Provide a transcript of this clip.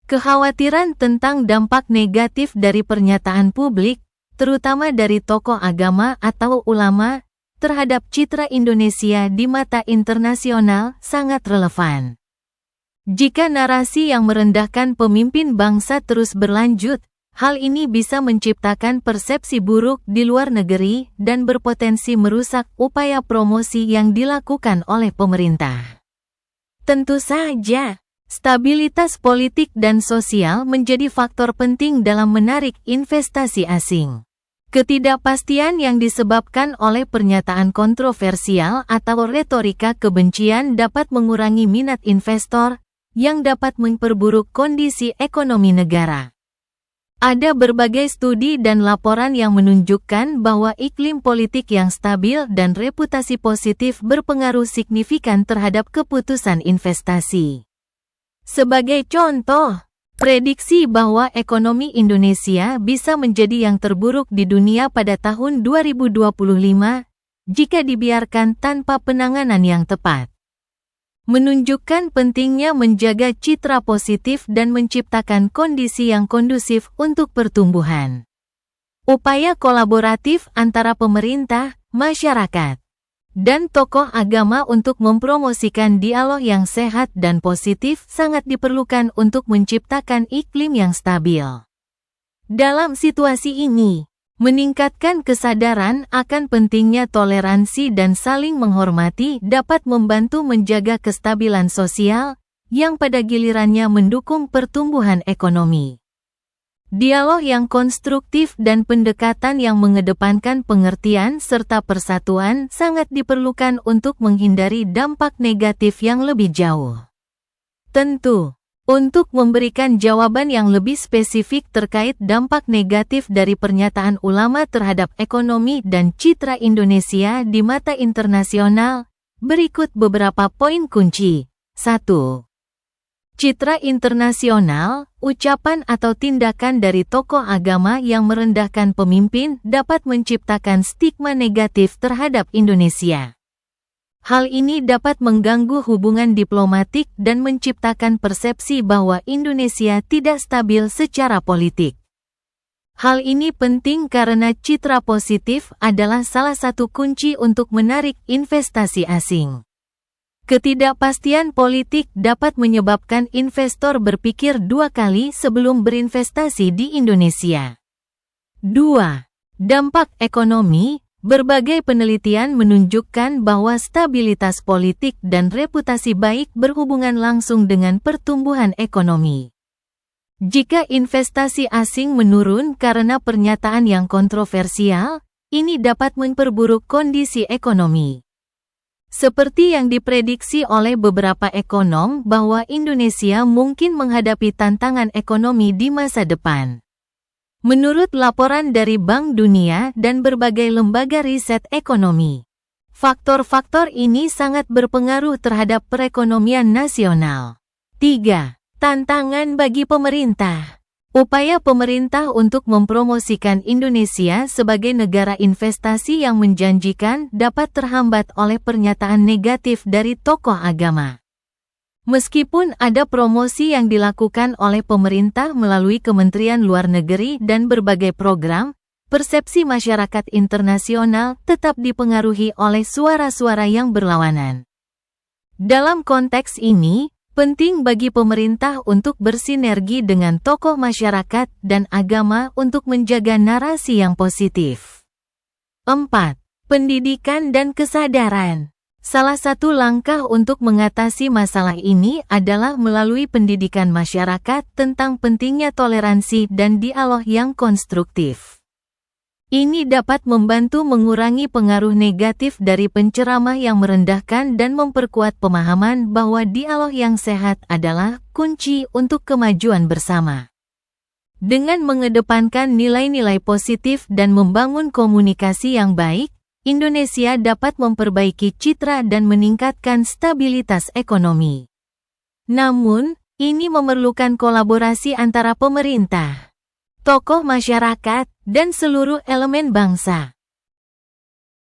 Kekhawatiran tentang dampak negatif dari pernyataan publik, terutama dari tokoh agama atau ulama, terhadap citra Indonesia di mata internasional sangat relevan. Jika narasi yang merendahkan pemimpin bangsa terus berlanjut, hal ini bisa menciptakan persepsi buruk di luar negeri dan berpotensi merusak upaya promosi yang dilakukan oleh pemerintah. Tentu saja, stabilitas politik dan sosial menjadi faktor penting dalam menarik investasi asing. Ketidakpastian yang disebabkan oleh pernyataan kontroversial atau retorika kebencian dapat mengurangi minat investor, yang dapat memperburuk kondisi ekonomi negara. Ada berbagai studi dan laporan yang menunjukkan bahwa iklim politik yang stabil dan reputasi positif berpengaruh signifikan terhadap keputusan investasi. Sebagai contoh, prediksi bahwa ekonomi Indonesia bisa menjadi yang terburuk di dunia pada tahun 2025 jika dibiarkan tanpa penanganan yang tepat, menunjukkan pentingnya menjaga citra positif dan menciptakan kondisi yang kondusif untuk pertumbuhan. Upaya kolaboratif antara pemerintah, masyarakat, dan tokoh agama untuk mempromosikan dialog yang sehat dan positif sangat diperlukan untuk menciptakan iklim yang stabil. Dalam situasi ini, meningkatkan kesadaran akan pentingnya toleransi dan saling menghormati dapat membantu menjaga kestabilan sosial, yang pada gilirannya mendukung pertumbuhan ekonomi. Dialog yang konstruktif dan pendekatan yang mengedepankan pengertian serta persatuan sangat diperlukan untuk menghindari dampak negatif yang lebih jauh. Tentu, untuk memberikan jawaban yang lebih spesifik terkait dampak negatif dari pernyataan ulama terhadap ekonomi dan citra Indonesia di mata internasional, berikut beberapa poin kunci. 1. Citra internasional, ucapan atau tindakan dari tokoh agama yang merendahkan pemimpin dapat menciptakan stigma negatif terhadap Indonesia. Hal ini dapat mengganggu hubungan diplomatik dan menciptakan persepsi bahwa Indonesia tidak stabil secara politik. Hal ini penting karena citra positif adalah salah satu kunci untuk menarik investasi asing. Ketidakpastian politik dapat menyebabkan investor berpikir dua kali sebelum berinvestasi di Indonesia. 2. Dampak ekonomi. Berbagai penelitian menunjukkan bahwa stabilitas politik dan reputasi baik berhubungan langsung dengan pertumbuhan ekonomi. Jika investasi asing menurun karena pernyataan yang kontroversial, ini dapat memperburuk kondisi ekonomi. Seperti yang diprediksi oleh beberapa ekonom bahwa Indonesia mungkin menghadapi tantangan ekonomi di masa depan. Menurut laporan dari Bank Dunia dan berbagai lembaga riset ekonomi, faktor-faktor ini sangat berpengaruh terhadap perekonomian nasional. 3. Tantangan bagi pemerintah. Upaya pemerintah untuk mempromosikan Indonesia sebagai negara investasi yang menjanjikan dapat terhambat oleh pernyataan negatif dari tokoh agama. Meskipun ada promosi yang dilakukan oleh pemerintah melalui Kementerian Luar Negeri dan berbagai program, persepsi masyarakat internasional tetap dipengaruhi oleh suara-suara yang berlawanan. Dalam konteks ini, penting bagi pemerintah untuk bersinergi dengan tokoh masyarakat dan agama untuk menjaga narasi yang positif. 4. Pendidikan dan kesadaran. Salah satu langkah untuk mengatasi masalah ini adalah melalui pendidikan masyarakat tentang pentingnya toleransi dan dialog yang konstruktif. Ini dapat membantu mengurangi pengaruh negatif dari penceramah yang merendahkan dan memperkuat pemahaman bahwa dialog yang sehat adalah kunci untuk kemajuan bersama. Dengan mengedepankan nilai-nilai positif dan membangun komunikasi yang baik, Indonesia dapat memperbaiki citra dan meningkatkan stabilitas ekonomi. Namun, ini memerlukan kolaborasi antara pemerintah, tokoh masyarakat, dan seluruh elemen bangsa.